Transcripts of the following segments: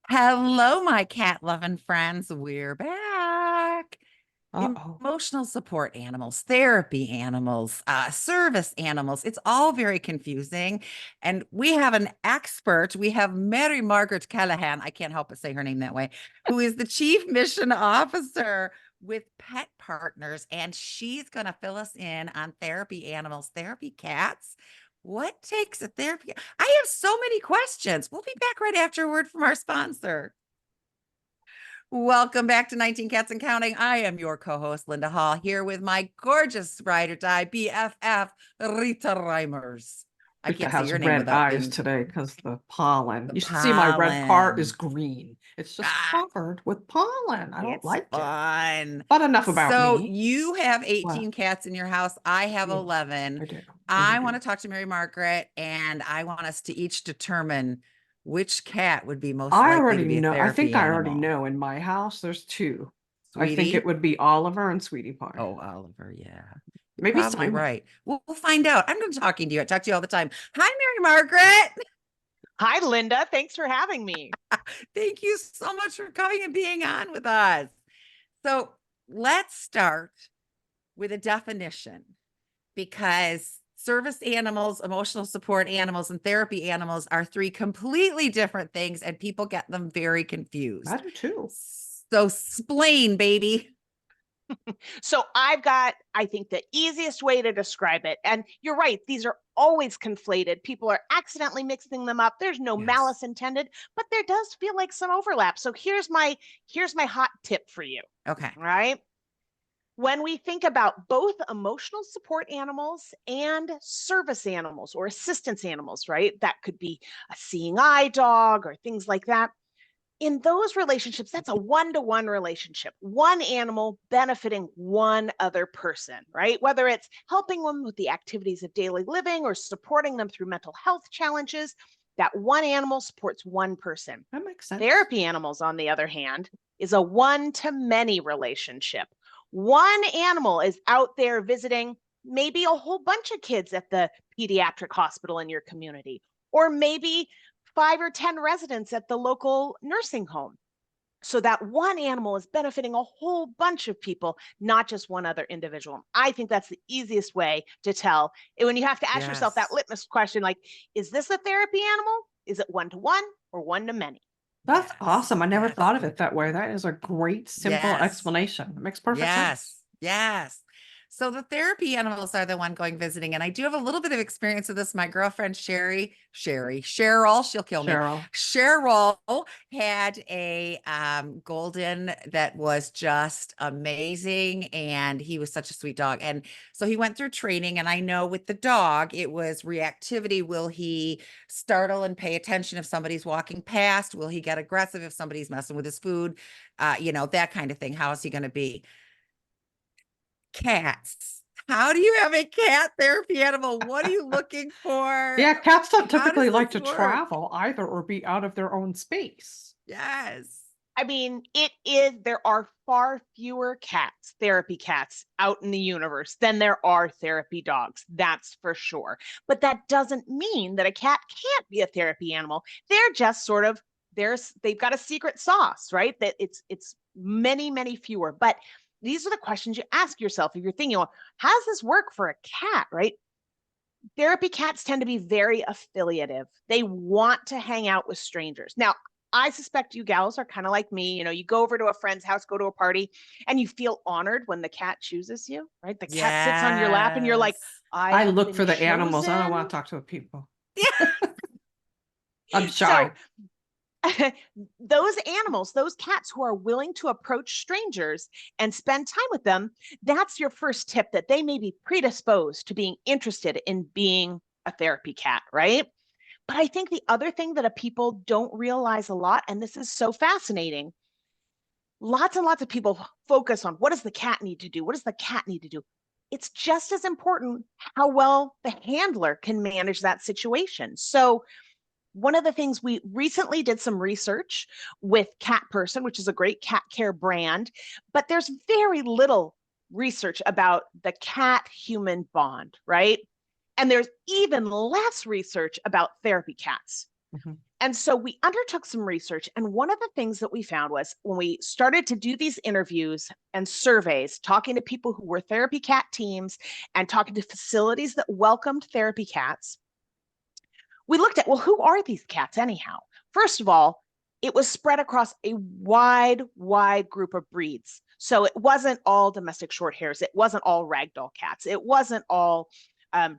Hello, my cat loving friends. We're back. Uh-oh. Emotional support animals, therapy animals, service animals. It's all very confusing. And we have an expert. We have Mary Margaret Callahan. I can't help but say her name that way, who is the chief mission officer with Pet Partners. And she's going to fill us in on therapy animals, therapy cats. What takes a therapy? I have so many questions. We'll be back right after a word from our sponsor. Welcome back to 19 Cats and Counting. I am your co-host, Linda Hall, here with my gorgeous ride or die BFF, Rita Reimers. I Rita can't say has your name red without eyes being today because the pollen. the You should see my red car is pollen. green. It's just Ah, covered with pollen. I don't it's like it. fun. But enough about So me. you have What? 18 cats in your house. I have Yes, 11. I do. I I want do. to talk to Mary Margaret, and I want us to each determine which cat would be most I likely to already be a know. I therapy think I already animal. know in my house there's two. I think it Sweetie? would be Oliver and Sweetie Pie. Oh, Oliver, yeah. You're Maybe probably Simon. right. We'll find out. I'm going to talking to you. I talk to you all the time. Hi, Mary Margaret. Hi, Linda. Thanks for having me. Thank you so much for coming and being on with us. So let's start with a definition because service animals, emotional support animals, and therapy animals are three completely different things, and people get them very I confused. do too. So, explain, baby. So I think the easiest way to describe it, and you're right, these are always conflated. People are accidentally mixing them up. There's no Yes. malice intended, but there does feel like some overlap. So here's my hot tip for you. Okay. All right. When we think about both emotional support animals and service animals or assistance animals, right? That could be a seeing eye dog or things like that. In those relationships, that's a one-to-one relationship, one animal benefiting one other person, right? Whether it's helping them with the activities of daily living or supporting them through mental health challenges, that one animal supports one person. That makes sense. Therapy animals, on the other hand, is a one-to-many relationship. One animal is out there visiting maybe a whole bunch of kids at the pediatric hospital in your community, or maybe 5 or 10 residents at the local nursing home. So that one animal is benefiting a whole bunch of people, not just one other individual. I think that's the easiest way to tell. And when you have to ask yourself that Yes. litmus question, like, is this a therapy animal? Is it one to one or one to many? That's Yes. awesome. I never That's thought of good. it that way. That is a great, simple Yes. explanation. It makes perfect sense. Yes. Yes. So the therapy animals are the one going visiting. And I do have a little bit of experience with this. My girlfriend, Cheryl, she'll kill me. Cheryl. Cheryl had a golden that was just amazing. And he was such a sweet dog. And so he went through training. And I know with the dog, it was reactivity. Will he startle and pay attention if somebody's walking past? Will he get aggressive if somebody's messing with his food? That kind of thing. How is he going to be? Cats. How do you have a cat therapy animal? What are you looking for? Yeah, cats don't How does typically like this to work? travel either or be out of their own space. Yes. I mean, there are far fewer therapy cats out in the universe than there are therapy dogs. That's for sure. But that doesn't mean that a cat can't be a therapy animal. They're just sort of, they've got a secret sauce, right? That it's many, many fewer. But these are the questions you ask yourself if you're thinking, well, how does this work for a cat, right? Therapy cats tend to be very affiliative. They want to hang out with strangers. Now, I suspect you gals are kind of like me. You go over to a friend's house, go to a party, and you feel honored when the cat chooses you, right? The cat sits on your lap and you're like, Yes. I I have look been for the animals. I don't want chosen. to talk to the people. Yeah. I'm So shy. those animals, those cats who are willing to approach strangers and spend time with them, that's your first tip that they may be predisposed to being interested in being a therapy cat, right? But I think the other thing that people don't realize a lot, and this is so fascinating, lots and lots of people focus on what does the cat need to do? What does the cat need to do? It's just as important how well the handler can manage that situation. So one of the things we recently did some research with Cat Person, which is a great cat care brand, but there's very little research about the cat human bond, right? And there's even less research about therapy cats. Mhm. And so we undertook some research. And one of the things that we found was when we started to do these interviews and surveys, talking to people who were therapy cat teams and talking to facilities that welcomed therapy cats, we looked at, well, who are these cats anyhow? First of all, it was spread across a wide group of breeds. So it wasn't all domestic short hairs. It wasn't all ragdoll cats. It wasn't all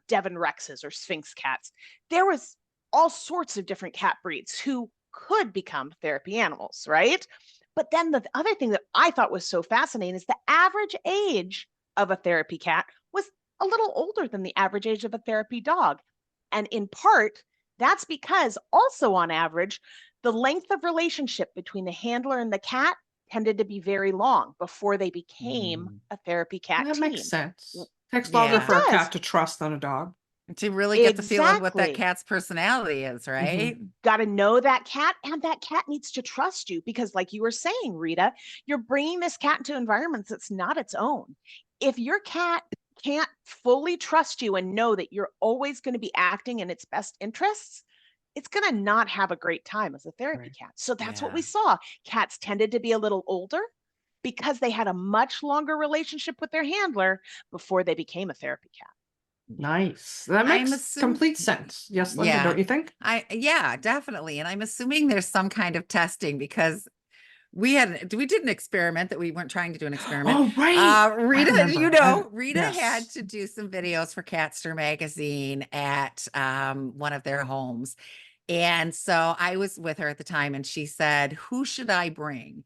Devon Rexes or Sphinx cats. There was all sorts of different cat breeds who could become therapy animals, right? But then the other thing that I thought was so fascinating is the average age of a therapy cat was a little older than the average age of a therapy dog. And in part, that's because also on average, the length of relationship between the handler and the cat tended to be very long before they became a therapy cat That team. makes sense. Takes longer Yeah. for a It cat does. to trust than a dog. To really get the feel of what that Exactly. cat's personality is, right? Got to know that cat, and that cat needs to trust you because, like you were saying, Rita, you're bringing this cat into environments that's not its own. If your cat can't fully trust you and know that you're always going to be acting in its best interests, it's going to not have a great time as a therapy Right. cat. So that's what Yeah. we saw. Cats tended to be a little older because they had a much longer relationship with their handler before they became a therapy cat. Nice. That I'm makes complete sense. Yes, Linda, Yeah. don't you think? Yeah, definitely. And I'm assuming there's some kind of testing because we did an experiment that we weren't trying to do an experiment. Oh, right. Rita, remember. Rita had Yes. to do some videos for Catster magazine at one of their homes. And so I was with her at the time and she said, who should I bring?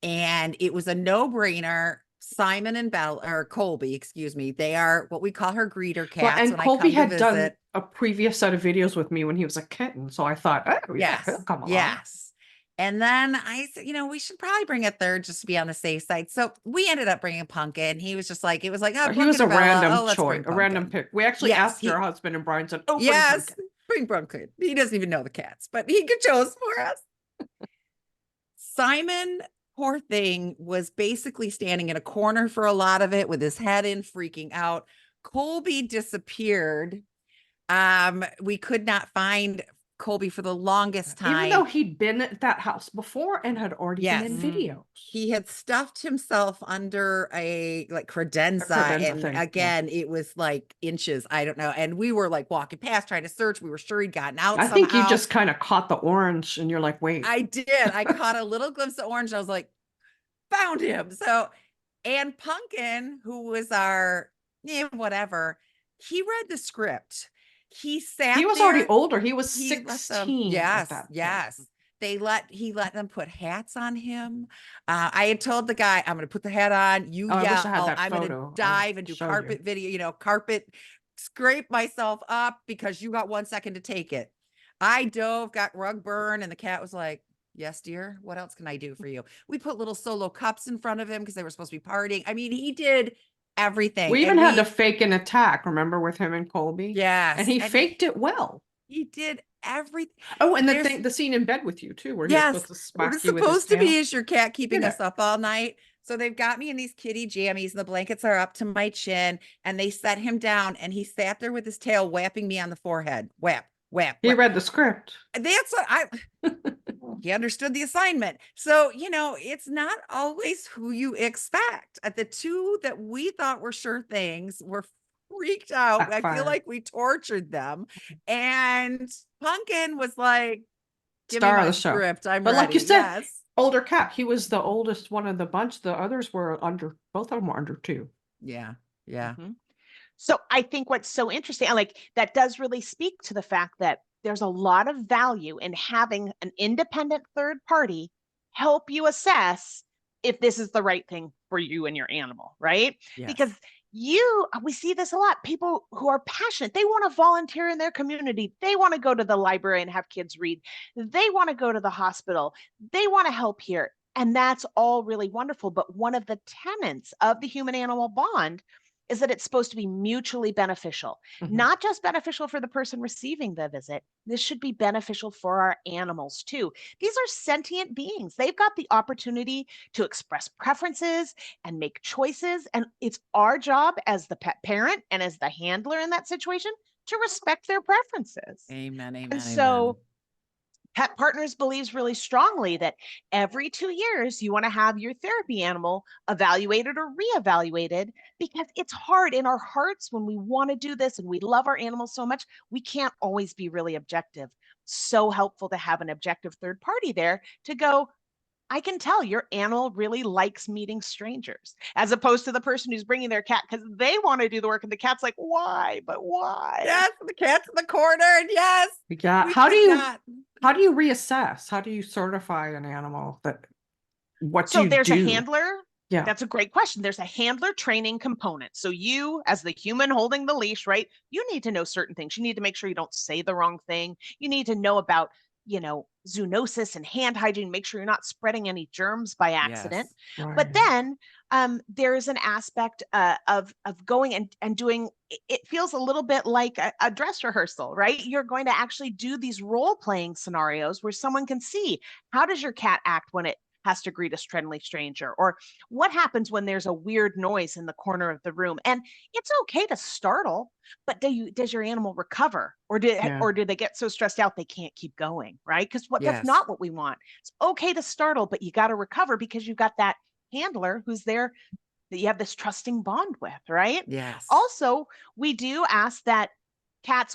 And it was a no-brainer. Simon and Colby, excuse me. They are what we call her greeter Well, cats and when I Colby come to had done visit. a previous set of videos with me when he was a kitten. So I thought, oh, yeah, he'll come along. Yes. And then I said, we should probably bring a third just to be on the safe side. So we ended up bringing Pumpkin. He was just like, it was like, oh, He was Pumpkin a or Bella. random Oh, let's choice, bring a random Pumpkin. pick. We actually Yes, asked your husband, and Brian said, oh, yes, bring Pumpkin. bring Pumpkin. He doesn't even know the cats, but he could chose for us. Simon, poor thing, was basically standing in a corner for a lot of it with his head in, freaking out. Colby disappeared. We could not find Colby for the longest time. Even though he'd been at that house before and had already been in videos. He had stuffed himself under a credenza, credenza and thing, again, it was like inches. I don't know. And we were like walking past trying to search. We were sure he'd gotten out I somehow. think you just kind of caught the orange and you're like, wait. I did. I caught a little glimpse of orange. And I was like, found him. So, and Pumpkin, who was our, whatever, he read the script. He was already older. He was 16. Yes, at that yes. point. He let them put hats on him. I had told the guy, I'm going to put the hat on. You Oh, I wish yell. I had that I'm going photo. to dive and do show carpet you. video, carpet, scrape myself up because you got 1 second to take it. I dove, got rug burn, and the cat was like, yes, dear. What else can I do for you? We put little solo cups in front of him because they were supposed to be partying. I mean, he did everything. We even had to fake an attack, remember, with him and Colby? Yes. And he faked it well. He did everything. Oh, and the scene in bed with you too, where yes, he's supposed to smack what it's you with his supposed to tail. be is your cat keeping us up all night. So they've got me in these kitty jammies and the blankets are up to my chin and they set him down and he sat there with his tail whapping me on the forehead. Whap, whap. He read the script. That's what he understood the assignment. So, it's not always who you expect. The two that we thought were sure things were freaked out. Backfired. I feel like we tortured them. And Pumpkin was like, give Star me of my the show. script. I'm But ready. like you said, yes. older cat. He was the oldest one of the bunch. The others were both of them were under 2. Yeah. Yeah. So I think what's so interesting, and that does really speak to the fact that there's a lot of value in having an independent third party help you assess if this is the right thing for you and your animal, right? Yes. Because we see this a lot. People who are passionate, they want to volunteer in their community. They want to go to the library and have kids read. They want to go to the hospital. They want to help here. And that's all really wonderful. But one of the tenets of the human animal bond is that it's supposed to be mutually beneficial, not just beneficial for the person receiving the visit. This should be beneficial for our animals too. These are sentient beings. They've got the opportunity to express preferences and make choices. And it's our job as the pet parent and as the handler in that situation to respect their preferences. Amen. Amen. And so Pet Partners believes really strongly that every 2 years you want to have your therapy animal evaluated or reevaluated, because it's hard in our hearts when we want to do this and we love our animals so much, we can't always be really objective. So helpful to have an objective third party there to go, I can tell your animal really likes meeting strangers, as opposed to the person who's bringing their cat because they want to do the work. And the cat's like, why? But why? Yes, the cat's in the corner. And yes, Yeah. we How do cannot. you reassess? How do you certify an animal that what do So you there's do? a handler. Yeah. That's a great question. There's a handler training component. So you, as the human holding the leash, right? You need to know certain things. You need to make sure you don't say the wrong thing. You need to know about, zoonosis and hand hygiene, make sure you're not spreading any germs by accident. Yes. But Right. then there's an aspect of going and doing, it feels a little bit like a dress rehearsal, right? You're going to actually do these role-playing scenarios where someone can see, how does your cat act when it has to greet a friendly stranger? Or what happens when there's a weird noise in the corner of the room? And it's okay to startle, but does your animal recover? Or do they get so stressed out they can't keep going, right? Because that's Yes. not what we want. It's okay to startle, but you got to recover because you've got that handler who's there that you have this trusting bond with, right? Yes. Also, we do ask that cats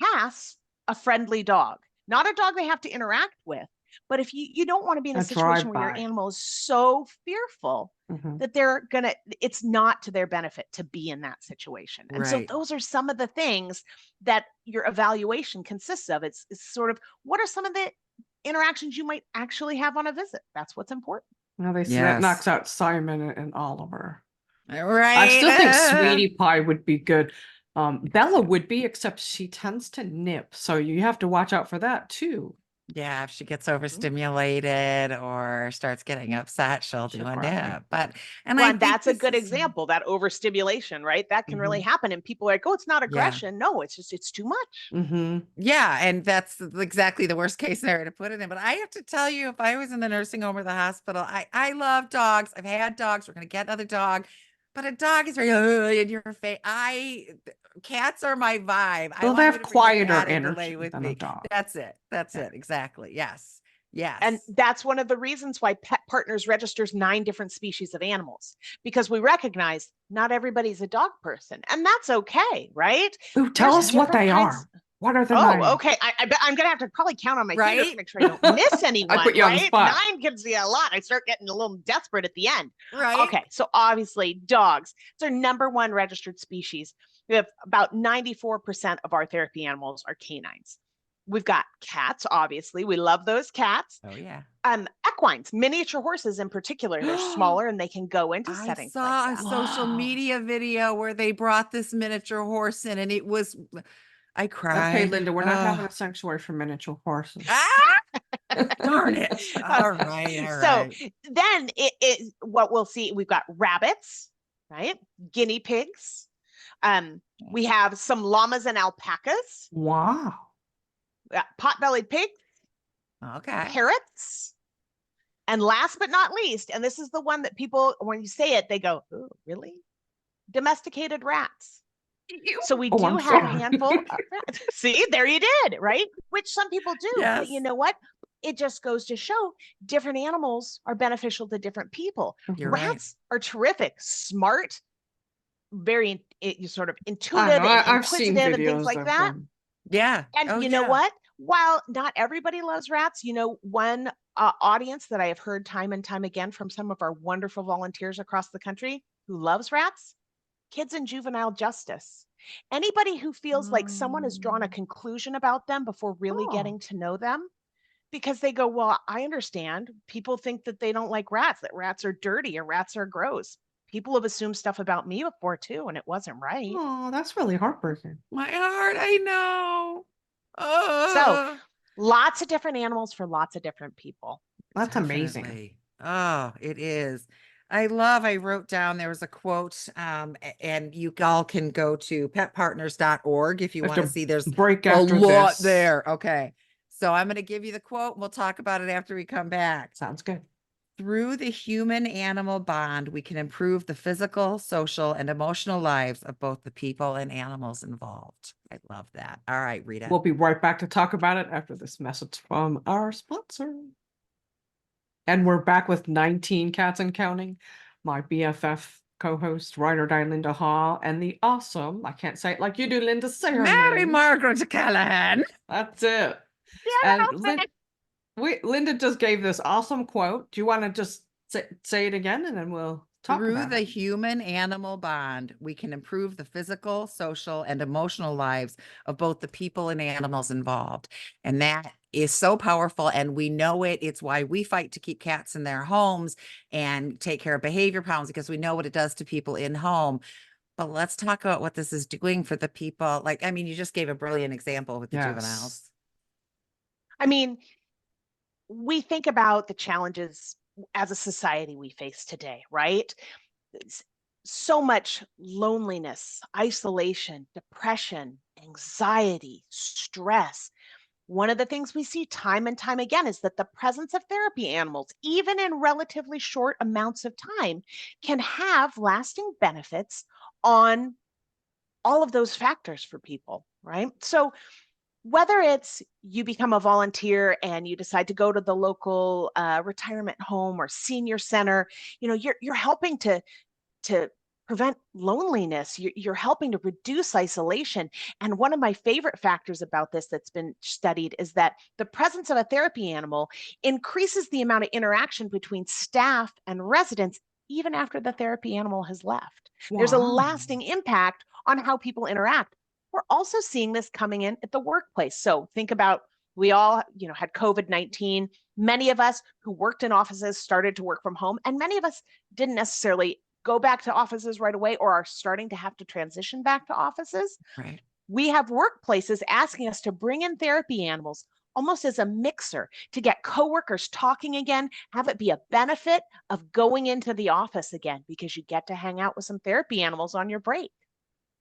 pass a friendly dog, not a dog they have to interact with. But if you don't want to be in a situation where your drive-by. animal is so fearful Mhm. that it's not to their benefit to be in that situation. And so Right. those are some of the things that your evaluation consists of. It's sort of, what are some of the interactions you might actually have on a visit? That's what's important. Now they say that Yes. knocks out Simon and Oliver. Right. I still think Sweetie Pie would be good. Bella would be, except she tends to nip, so you have to watch out for that too. Yeah, if she gets overstimulated or starts getting upset, she'll do She'll a grab me. nip. But and Well, I and think that's a this good is- example, that overstimulation, right? That can really Mhm. happen. And people are like, oh, it's not aggression. No, it's just, it's too much. Mm-hmm. Yeah, and that's exactly the worst case scenario to put it in. But I have to tell you, if I was in the nursing home or the hospital, I love dogs. I've had dogs. We're gonna get another dog, but a dog is very in your face. Cats are my vibe. I Well, want they you have to bring your quieter cat in to energy lay with than a me. dog. That's it. That's Yeah. it. Exactly. Yes. Yes. And that's one of the reasons why Pet Partners registers 9 different species of animals, because we recognize not everybody's a dog person, and that's okay, right? Ooh, tell There's us what different they kinds- are. What are the 9? Oh, okay. I bet I'm gonna have to probably count on my fingers Right? to make sure I don't miss anyone. put you on the right? spot. 9 gives you a lot. I start getting a little desperate at the end. Right. Okay, so obviously dogs. It's our #1 registered species. We have about 94% of our therapy animals are canines. We've got cats, obviously. We love those cats. Oh yeah. Equines, miniature horses in particular. They're smaller and they can go into I settings saw like a that. social Wow. media video where they brought this miniature horse in, and it was, I cried. Okay, Linda, we're not having Ugh. a sanctuary for miniature horses. Darn it. All right. All right. So then what we'll see, we've got rabbits, right? Guinea pigs. We have some llamas and alpacas, Wow. pot-bellied pigs, Okay. parrots, and last but not least, and this is the one that people, when you say it, they go, "Oh, really?" Domesticated rats. So we Oh, do I'm have a sorry. handful of rats. See, there you did, right? Which some people do. Yes. But you know what? It just goes to show different animals are beneficial to different people. You're right. Rats are terrific, smart, very sort of I intuitive know, and I've seen inquisitive and things videos like of that. them. Yeah. And Oh, you know yeah. what? While not everybody loves rats, one audience that I have heard time and time again from some of our wonderful volunteers across the country who loves rats, kids in juvenile justice. Anybody who feels like someone has drawn a conclusion about them before really Oh. getting to know them, because they go, well, I understand. People think that they don't like rats, that rats are dirty or rats are gross. People have assumed stuff about me before too, and it wasn't right. Oh, that's really heartbreaking. My heart, I know. So lots of different animals for lots of different people. That's amazing. Definitely. Oh, it is. I wrote down, there was a quote, and you all can go to petpartners.org if you Have want to to see, there's break a after lot this. there. Okay. So I'm going to give you the quote and we'll talk about it after we come back. Sounds good. Through the human animal bond, we can improve the physical, social, and emotional lives of both the people and animals involved. I love that. All right, Rita. We'll be right back to talk about it after this message from our sponsor. And we're back with 19 Cats and Counting. My BFF co-host, Ride or Die Linda Hall, and the awesome, I can't say it like you do, Linda, say her Mary name. Margaret Callahan. That's it. And Linda just gave this awesome quote. Do you want to just say it again and then we'll talk Through about the it? human animal bond, we can improve the physical, social, and emotional lives of both the people and animals involved. And that is so powerful. And we know it. It's why we fight to keep cats in their homes and take care of behavior problems, because we know what it does to people in home. But let's talk about what this is doing for the people. Like, I mean, you just gave a brilliant example with the juveniles. I mean, we think about the challenges as a society we face today, right? So much loneliness, isolation, depression, anxiety, stress. One of the things we see time and time again is that the presence of therapy animals, even in relatively short amounts of time, can have lasting benefits on all of those factors for people, right? So whether it's you become a volunteer and you decide to go to the local retirement home or senior center, you're helping to prevent loneliness. You're helping to reduce isolation. And one of my favorite factors about this that's been studied is that the presence of a therapy animal increases the amount of interaction between staff and residents even after the therapy animal has left. There's a lasting impact on how people interact. We're also seeing this coming in at the workplace. So think about, we all, had COVID-19. Many of us who worked in offices started to work from home, and many of us didn't necessarily go back to offices right away or are starting to have to transition back to offices. Right. We have workplaces asking us to bring in therapy animals almost as a mixer to get coworkers talking again, have it be a benefit of going into the office again, because you get to hang out with some therapy animals on your break.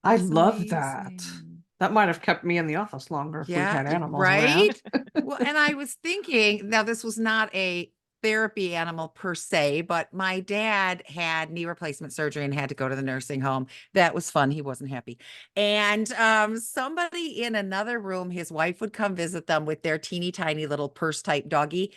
I That's love that. amazing. That might have kept me in the office longer if we had animals right. around. Well, and I was thinking, now this was not a therapy animal per se, but my dad had knee replacement surgery and had to go to the nursing home. That was fun. He wasn't happy. And somebody in another room, his wife would come visit them with their teeny tiny little purse type doggy.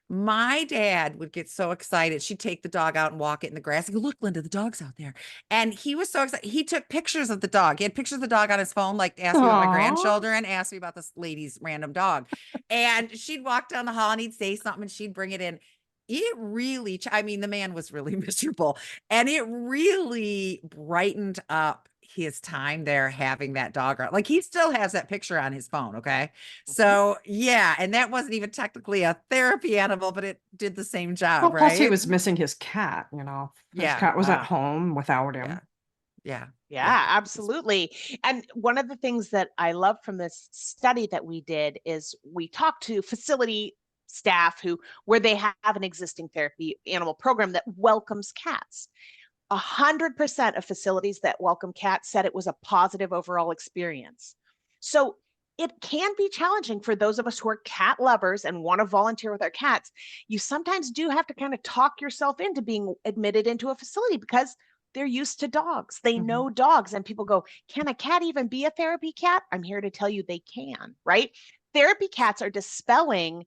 My dad would get so excited. She'd take the dog out and walk it in the grass and go, look, Linda, the dog's out there. And he was so excited. He took pictures of the dog. He had pictures of the dog on his phone, like asked me about my Aw. grandchildren, asked me about this lady's random dog. And she'd walk down the hall and he'd say something and she'd bring it in. It really, I mean, the man was really miserable, and it really brightened up his time there having that dog around. Like, he still has that picture on his phone. Okay. So yeah. And that wasn't even technically a therapy animal, but it did the same job. Well, plus he right. was missing his cat, His Yeah. cat was at Wow. home without him. Yeah. Yeah. Yeah, absolutely. And one of the things that I love from this study that we did is we talked to facility staff where they have an existing therapy animal program that welcomes cats. 100% of facilities that welcome cats said it was a positive overall experience. So it can be challenging for those of us who are cat lovers and want to volunteer with our cats. You sometimes do have to kind of talk yourself into being admitted into a facility because they're used to dogs. They know dogs, and people go, can a cat even be a therapy cat? I'm here to tell you they can, right? Therapy cats are dispelling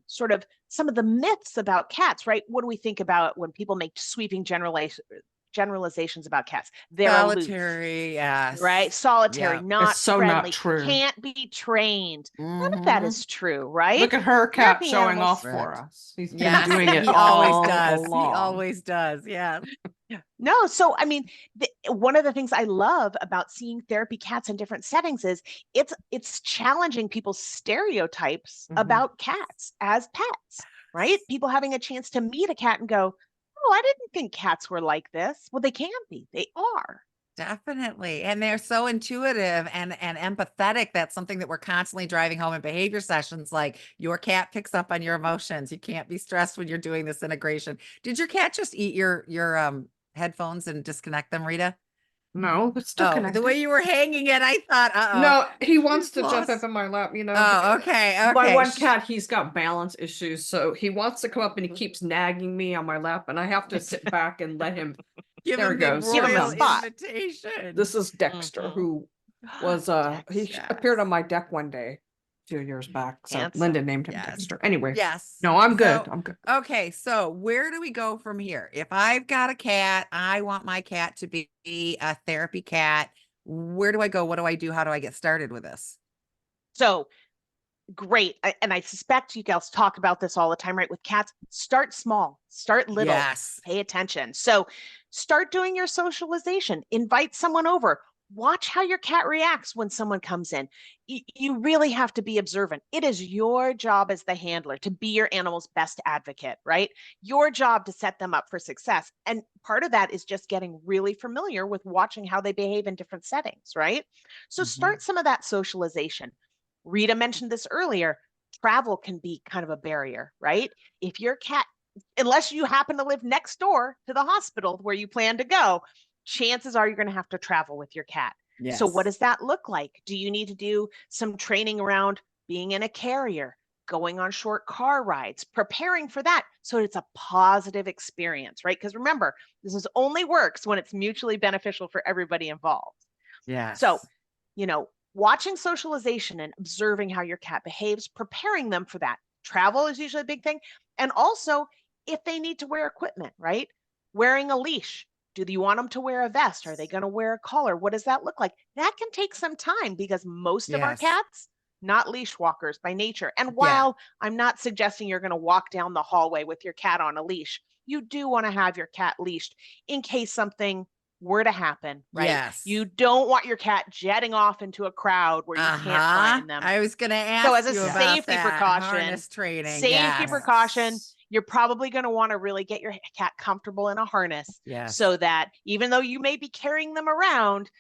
sort of some of the myths about cats, right? What do we think about when people make sweeping generalizations about cats? They're solitary. Yes. right? Solitary, Yeah. not It's so friendly, not true. can't be trained. None of that is true, right? Look at her cat Therapy showing animals- off for Right. us. He's been Yes, doing it he always all does. along. He always does. Yeah. No, so I mean, one of the things I love about seeing therapy cats in different settings is it's challenging people's stereotypes about cats as pets, right? People having a chance to meet a cat and go, oh, I didn't think cats were like this. Well, they can be. They are. Definitely. And they're so intuitive and empathetic. That's something that we're constantly driving home in behavior sessions. Like, your cat picks up on your emotions. You can't be stressed when you're doing this integration. Did your cat just eat your headphones and disconnect them, Rita? No, it's still Oh, connected. the way you were hanging it, I thought, uh-oh. No, he wants to He's jump lost. up in my lap, you know. Oh, okay, My okay. one cat, he's got balance issues, so he wants to come up and he keeps nagging me on my lap, and I have to sit back and let him. Give There him he the goes. Give him a royal spot. invitation. This is Dexter, Mhm. who was he Dexter. appeared on my deck one day a few years back. So Handsome. Linda named him Yes. Dexter. Anyway, Yes. no, I'm good. So- I'm good. Okay, so where do we go from here? If I've got a cat, I want my cat to be a therapy cat. Where do I go? What do I do? How do I get started with this? So great. And I suspect you guys talk about this all the time, right? With cats, start small, start little, Yes. pay attention. So start doing your socialization, invite someone over, watch how your cat reacts when someone comes in. You really have to be observant. It is your job as the handler to be your animal's best advocate, right? Your job to set them up for success. And part of that is just getting really familiar with watching how they behave in different settings, right? So start some of that socialization. Rita mentioned this earlier. Travel can be kind of a barrier, right? If your cat, unless you happen to live next door to the hospital where you plan to go, chances are you're going to have to travel with your cat. Yes. So what does that look like? Do you need to do some training around being in a carrier, going on short car rides, preparing for that so it's a positive experience, right? Because remember, this is only works when it's mutually beneficial for everybody involved. Yes. So, watching socialization and observing how your cat behaves, preparing them for that. Travel is usually a big thing. And also, if they need to wear equipment, right? Wearing a leash. Do you want them to wear a vest? Are they going to wear a collar? What does that look like? That can take some time because most of our Yes. cats, not leash walkers by nature. And while I'm not suggesting you're going to walk down the hallway with your cat on a leash, you do want to have your cat leashed in case something were to happen, right? Yes. You don't want your cat jetting off into a crowd where you can't find them. I was going to ask So as a you about safety that precaution, harness training. Safety Yes. precaution, you're probably going to want to really get your cat comfortable in a harness Yes. so that even though you may be carrying them around,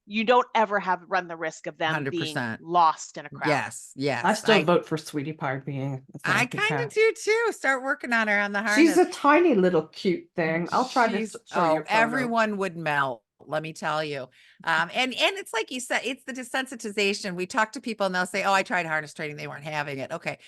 you don't ever run the risk of them being 100%. lost in a crowd. Yes. Yes. I still vote for Sweetie Pie being a I therapy kind of cat. do too. Start working on her on the harness. She's a tiny little cute thing. I'll try to show you a photo. Everyone would melt. Let me tell you. And it's like you said, it's the desensitization. We talk to people and they'll say, oh, I tried harness training. They weren't having it. Okay.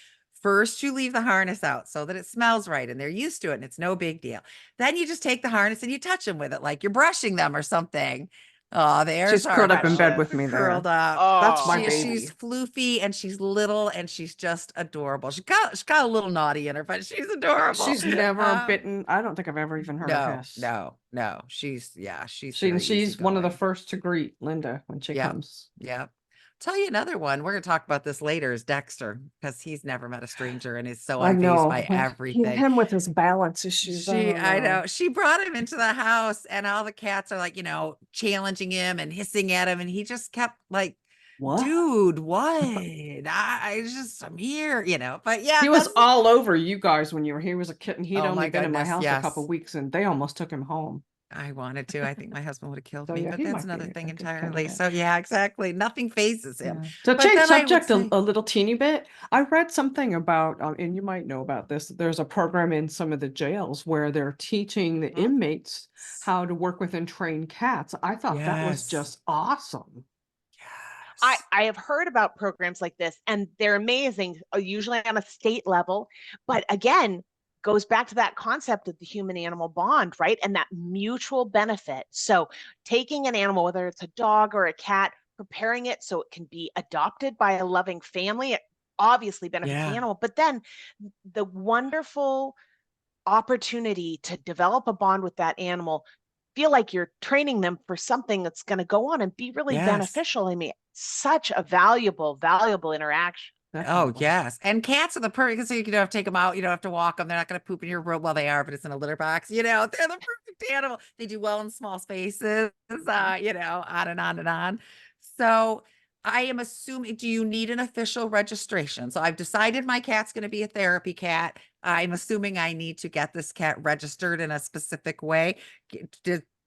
First, you leave the harness out so that it smells right and they're used to it and it's no big deal. Then you just take the harness and you touch them with it like you're brushing them or something. Oh, She's curled up in bed with me there. Curled up. Oh, That's my baby. She's floofy and she's little and she's just adorable. She's got a little naughty in her, but she's adorable. She's never bitten. I don't think I've ever even heard her hiss. No. She's She's one of the first to greet Linda when she comes. Yep. Tell you another one. We're going to talk about this later is Dexter because he's never met a stranger and is so unfazed by everything. Him with his balance issues. I know. She brought him into the house and all the cats are like, challenging him and hissing at him. And he just kept like, What? Dude, what? I'm here, but yeah. He was all over you guys when you were here. He was a kitten. He'd only been in my house yes. a couple weeks and they almost took him home. I wanted to. I think my husband would have killed So, me, yeah, but he that's might be another thing a good entirely. candidate. So yeah, exactly. Nothing phases him. To But change then I would subject say- a little teeny bit, I read something about, and you might know about this, there's a program in some of the jails where they're teaching the inmates how to work with and train cats. I thought that was Yes. just awesome. I have heard about programs like this and they're amazing, usually on a state level. But again, goes back to that concept of the human animal bond, right? And that mutual benefit. So taking an animal, whether it's a dog or a cat, preparing it so it can be adopted by a loving family, it obviously benefits the animal, but then the wonderful opportunity to develop a bond with that animal, feel like you're training them for something that's going to go on and be really beneficial. I mean, such a valuable interaction. Oh, yes. And cats are the perfect, so you don't have to take them out. You don't have to walk them. They're not going to poop in your room. Well, they are, but it's in a litter box. They're the perfect animal. They do well in small spaces, on and on and on. So I am assuming, do you need an official registration? So I've decided my cat's going to be a therapy cat. I'm assuming I need to get this cat registered in a specific way.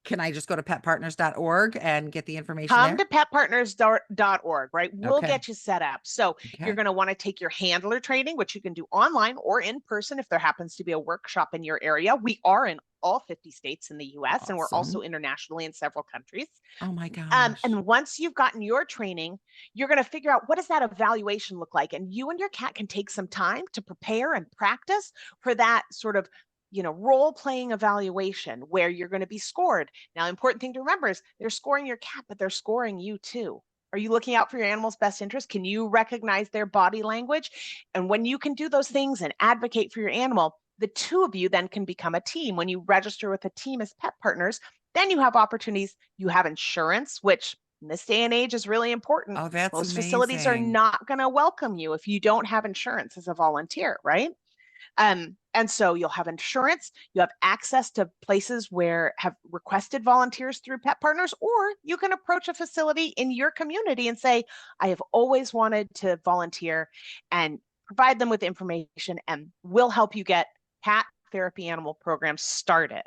can I just go to petpartners.org and get the information Come there? to petpartners.org, right? We'll Okay. get you set up. So you're Okay. going to want to take your handler training, which you can do online or in person if there happens to be a workshop in your area. We are in all 50 states in the US, and we're also Awesome. internationally in several countries. Oh my gosh. And once you've gotten your training, you're going to figure out what does that evaluation look like? And you and your cat can take some time to prepare and practice for that sort of role playing evaluation where you're going to be scored. Now, important thing to remember is they're scoring your cat, but they're scoring you too. Are you looking out for your animal's best interest? Can you recognize their body language? And when you can do those things and advocate for your animal, the two of you then can become a team. When you register with a team as pet partners, then you have opportunities. You have insurance, which in this day and age is really important. Oh, that's Most facilities are amazing. not going to welcome you if you don't have insurance as a volunteer, right? And so you'll have insurance, you have access to places where have requested volunteers through Pet Partners, or you can approach a facility in your community and say, I have always wanted to volunteer, and provide them with information, and we'll help you get cat therapy animal programs started.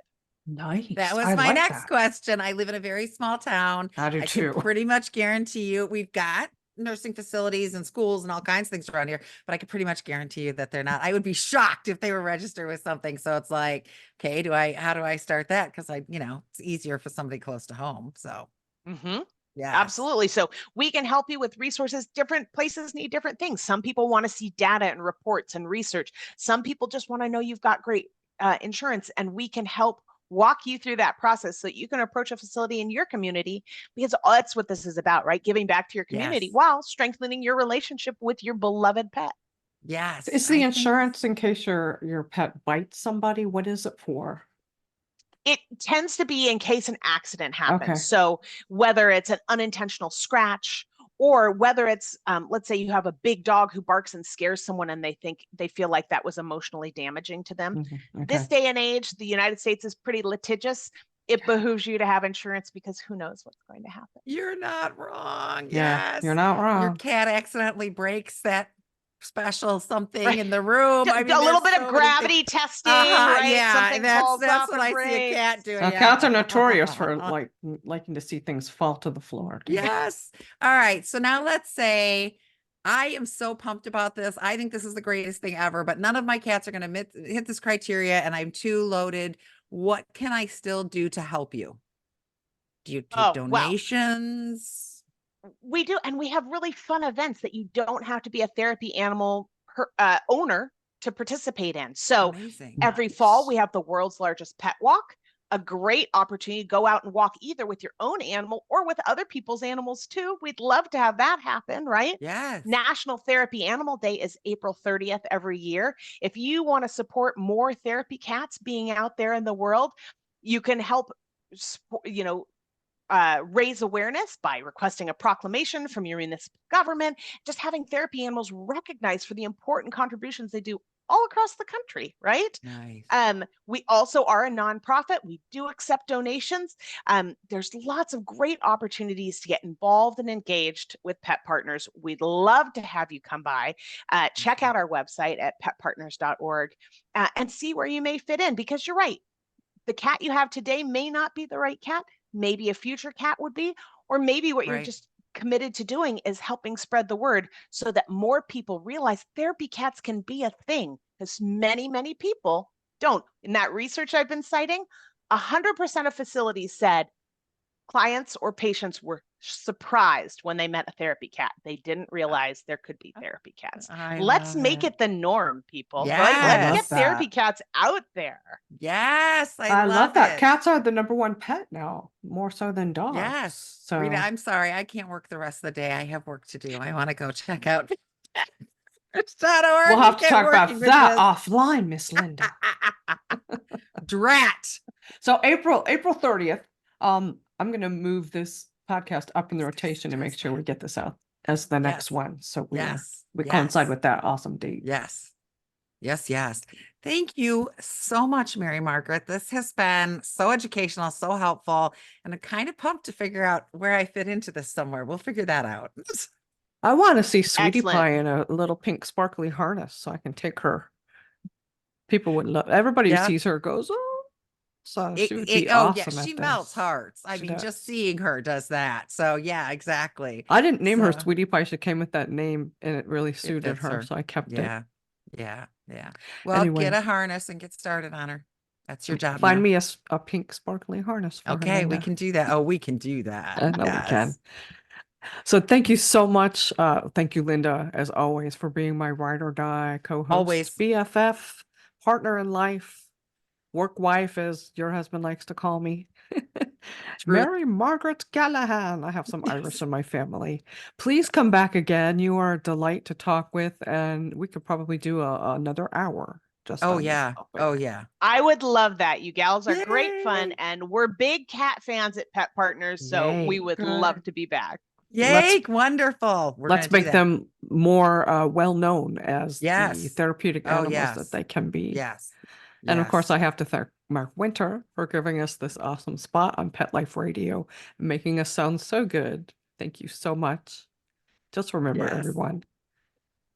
Nice. That was I my like next that. question. I live in a very small town. I do I can too. pretty much guarantee you we've got nursing facilities and schools and all kinds of things around here, but I can pretty much guarantee you that they're not. I would be shocked if they were registered with something. So it's like, okay, how do I start that? Because it's easier for somebody close to home. So yeah, Absolutely. So we can help you with resources. Different places need different things. Some people want to see data and reports and research. Some people just want to know you've got great insurance, and we can help walk you through that process so you can approach a facility in your community, because that's what this is about, right? Giving back to your community Yes. while strengthening your relationship with your beloved pet. Yes. Is the insurance in case your pet bites somebody? What is it for? It tends to be in case an accident happens. Okay. So whether it's an unintentional scratch, or whether it's, let's say you have a big dog who barks and scares someone and they feel like that was emotionally damaging to them. Okay. This day and age, the United States is pretty litigious. It behooves you to have insurance, because who knows what's going to happen. You're not wrong. Yeah, Yes. you're not wrong. Your cat accidentally breaks that special something Right. in the room. I mean, a little there's bit so of many things. gravity testing, right? Yeah, Something falls that's off what or I see a breaks. cat doing. Yeah. Cats are notorious for liking to see things fall to the floor. Yes. All right. So now let's say I am so pumped about this. I think this is the greatest thing ever, but none of my cats are going to hit this criteria, and I'm too loaded. What can I still do to help you? Do you take donations? We do, and we have really fun events that you don't have to be a therapy animal owner to participate in. So Amazing. every fall we have the world's largest pet walk, a great opportunity to go out and walk either with your own animal or with other people's animals too. We'd love to have that happen, right? Yes. National Therapy Animal Day is April 30th every year. If you want to support more therapy cats being out there in the world, you can help raise awareness by requesting a proclamation from your municipal government, just having therapy animals recognized for the important contributions they do all across the country, right? Nice. We also are a nonprofit. We do accept donations. There's lots of great opportunities to get involved and engaged with Pet Partners. We'd love to have you come by. Check out our website at petpartners.org and see where you may fit in, because you're right. The cat you have today may not be the right cat. Maybe a future cat would be, or maybe what you're just committed to doing is helping spread the word so that more people realize therapy cats can be a thing, because many people don't. In that research I've been citing, 100% of facilities said clients or patients were surprised when they met a therapy cat. They didn't realize there could be therapy cats. Let's make it the norm, people. Yes. Right? Let's get that. therapy cats out there. Yes, I love that. it. Cats are the #1 pet now, more so than dogs. Yes. So Rita, I'm sorry, I can't work the rest of the day. I have work to do. I want to go check out. we'll have to talk about that offline, Miss Linda. Drat. So April 30th. I'm going to move this podcast up in the rotation to make sure we get this out as the next one. So we coincide with that awesome date. Yes. Thank you so much, Mary Margaret. This has been so educational, so helpful, and I'm kind of pumped to figure out where I fit into this somewhere. We'll figure that out. I want to see Sweetie Excellent. Pie in a little pink sparkly harness so I can take her. People would love. Everybody who sees her goes, oh. So she would be oh yeah, awesome at she melts this. hearts. I She mean, does. just seeing her does that. So yeah, exactly. I didn't name her So Sweetie Pie. She came with that name and it really it suited fits her. her. So I kept it. Yeah. Yeah. Yeah. Well, get Anyway, a harness and get started on her. That's your job find now. me a pink sparkly harness for her, Okay, we Linda. can do that. Oh, we can do that. I know we can. Yes. So thank you so much. Thank you, Linda, as always, for being my ride or die co-host, Always. BFF, partner in life, work wife, as your husband likes to call me. Mary Margaret Callahan. I have some Irish in my family. Please come back again. You are a delight to talk with, and we could probably do another hour just Oh on this yeah. topic. Oh yeah. I would love that. You gals are great fun, Yay. and we're big cat fans at Pet Partners, so we Yay. would Good. love to be back. Yay, wonderful. We're Let's gonna do make that. them more well known as the Yes. therapeutic Oh animals that yes. they can be. Yes. And of course, Yes. I have to thank Mark Winter for giving us this awesome spot on Pet Life Radio and making us sound so good. Thank you so much. Just remember, Yes. everyone,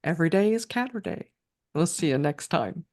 every day is Catter Day. We'll see you next time.